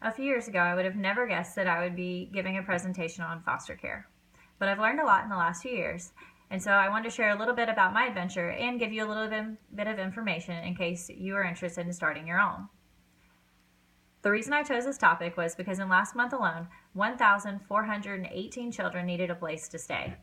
A few years ago, I would have never guessed that I would be giving a presentation on foster care. But I've learned a lot in the last few years, and so I wanted to share a little bit about my adventure and give you a little bit of information in case you are interested in starting your own. The reason I chose this topic was because in last month alone, 1,418 children needed a place to stay.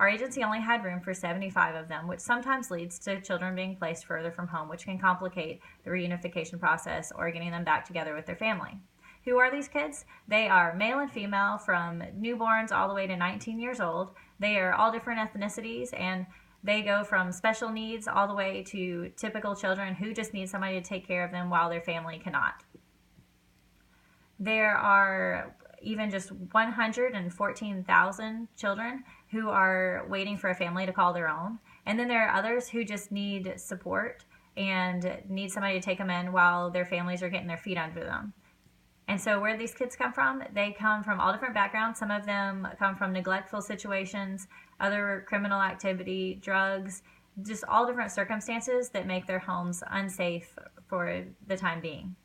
Our agency only had room for 75 of them, which sometimes leads to children being placed further from home, which can complicate the reunification process or getting them back together with their family. Who are these kids? They are male and female from newborns all the way to 19 years old. They are all different ethnicities, and they go from special needs all the way to typical children who just need somebody to take care of them while their family cannot. There are even just 114,000 children who are waiting for a family to call their own. And then there are others who just need support and need somebody to take them in while their families are getting their feet under them. And so where these kids come from, they come from all different backgrounds. Some of them come from neglectful situations, other criminal activity, drugs, just all different circumstances that make their homes unsafe for the time being.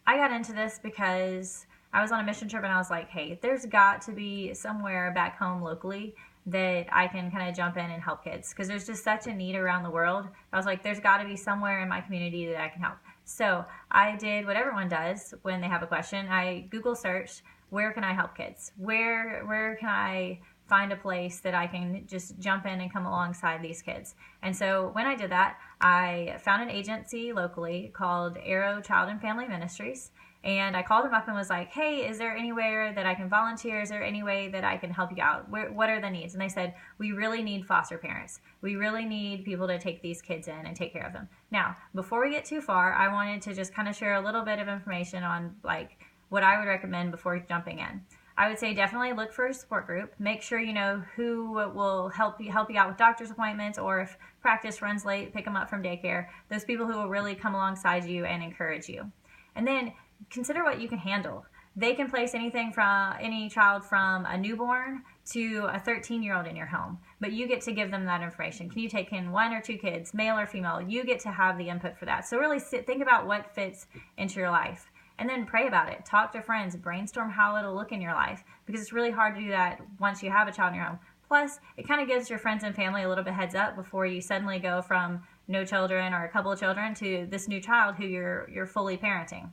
I got into this because I was on a mission trip and I was like, hey, there's got to be somewhere back home locally that I can kind of jump in and help kids, because there's just such a need around the world. I was like, there's got to be somewhere in my community that I can help. So I did what everyone does when they have a question. I Google searched, where can I help kids? Where can I find a place that I can just jump in and come alongside these kids? And so when I did that, I found an agency locally called Arrow Child and Family Ministries. And I called them up and was like, hey, is there anywhere that I can volunteer? Is there any way that I can help you out? What are the needs? And they said, we really need foster parents. We really need people to take these kids in and take care of them. Now, before we get too far, I wanted to just kind of share a little bit of information on like what I would recommend before jumping in. I would say definitely look for a support group. Make sure you know who will help you out with doctor's appointments, or if practice runs late, pick them up from daycare. Those people who will really come alongside you and encourage you. And then consider what you can handle. They can place any child from a newborn to a 13-year-old in your home, but you get to give them that information. Can you take in 1 or 2 kids, male or female? You get to have the input for that. So really think about what fits into your life. And then pray about it. Talk to friends. Brainstorm how it'll look in your life, because it's really hard to do that once you have a child in your home. Plus, it kind of gives your friends and family a little bit heads up before you suddenly go from no children or a couple of children to this new child who you're fully parenting.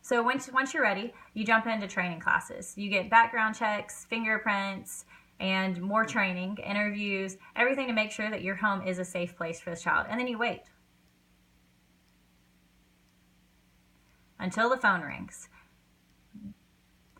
So once you're ready, you jump into training classes. You get background checks, fingerprints, and more training, interviews, everything to make sure that your home is a safe place for this child. And then you wait until the phone rings.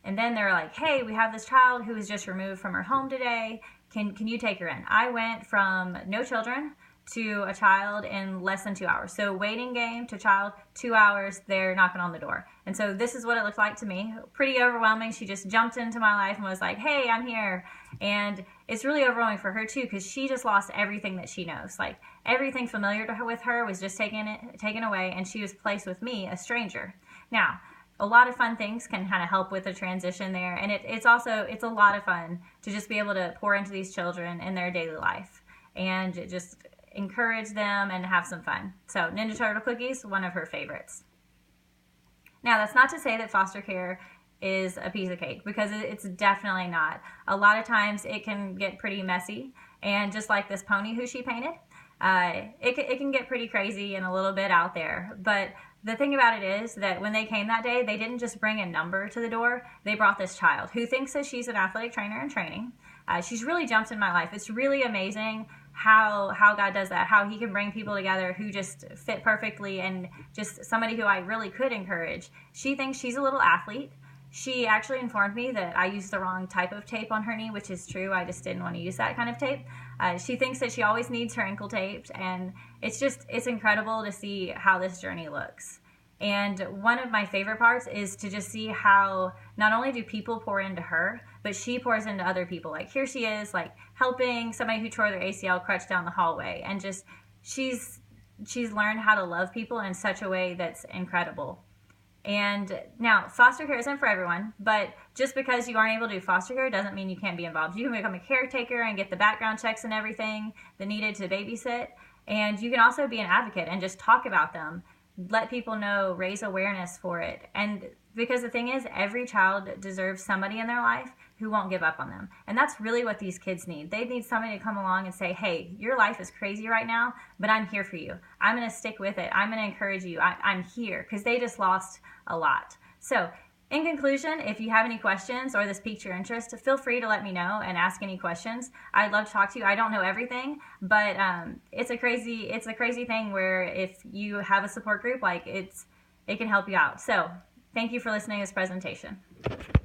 And then they're like, hey, we have this child who was just removed from her home today. Can you take her in? I went from no children to a child in less than 2 hours. So waiting game to child, 2 hours, they're knocking on the door. And so this is what it looked like to me. Pretty overwhelming. She just jumped into my life and was like, hey, I'm here. And it's really overwhelming for her too, because she just lost everything that she knows. Like everything familiar to her with her was just taken away, and she was placed with me, a stranger. Now, a lot of fun things can kind of help with the transition there, and it's a lot of fun to just be able to pour into these children in their daily life and just encourage them and have some fun. So Ninja Turtle cookies, one of her favorites. Now, that's not to say that foster care is a piece of cake, because it's definitely not. A lot of times it can get pretty messy, and just like this pony who she painted, it can get pretty crazy and a little bit out there. But the thing about it is that when they came that day, they didn't just bring a number to the door. They brought this child who thinks that she's an athletic trainer in training. She's really jumped in my life. It's really amazing how God does that, how he can bring people together who just fit perfectly, and just somebody who I really could encourage. She thinks she's a little athlete. She actually informed me that I used the wrong type of tape on her knee, which is true. I just didn't want to use that kind of tape. She thinks that she always needs her ankle taped, and it's incredible to see how this journey looks. And one of my favorite parts is to just see how not only do people pour into her, but she pours into other people. Like here she is, like helping somebody who tore their ACL crutch down the hallway, and just she's learned how to love people in such a way that's incredible. And now, foster care isn't for everyone, but just because you aren't able to do foster care doesn't mean you can't be involved. You can become a caretaker and get the background checks and everything that needed to babysit. And you can also be an advocate and just talk about them. let people know, raise awareness for it. And because the thing is, every child deserves somebody in their life who won't give up on them. And that's really what these kids need. They need somebody to come along and say, hey, your life is crazy right now, but I'm here for you. I'm going to stick with it. I'm going to encourage you. I'm here, because they just lost a lot. So in conclusion, if you have any questions or this piqued your interest, feel free to let me know and ask any questions. I'd love to talk to you. I don't know everything, but it's a crazy thing where if you have a support group, like it can help you out. So thank you for listening to this presentation.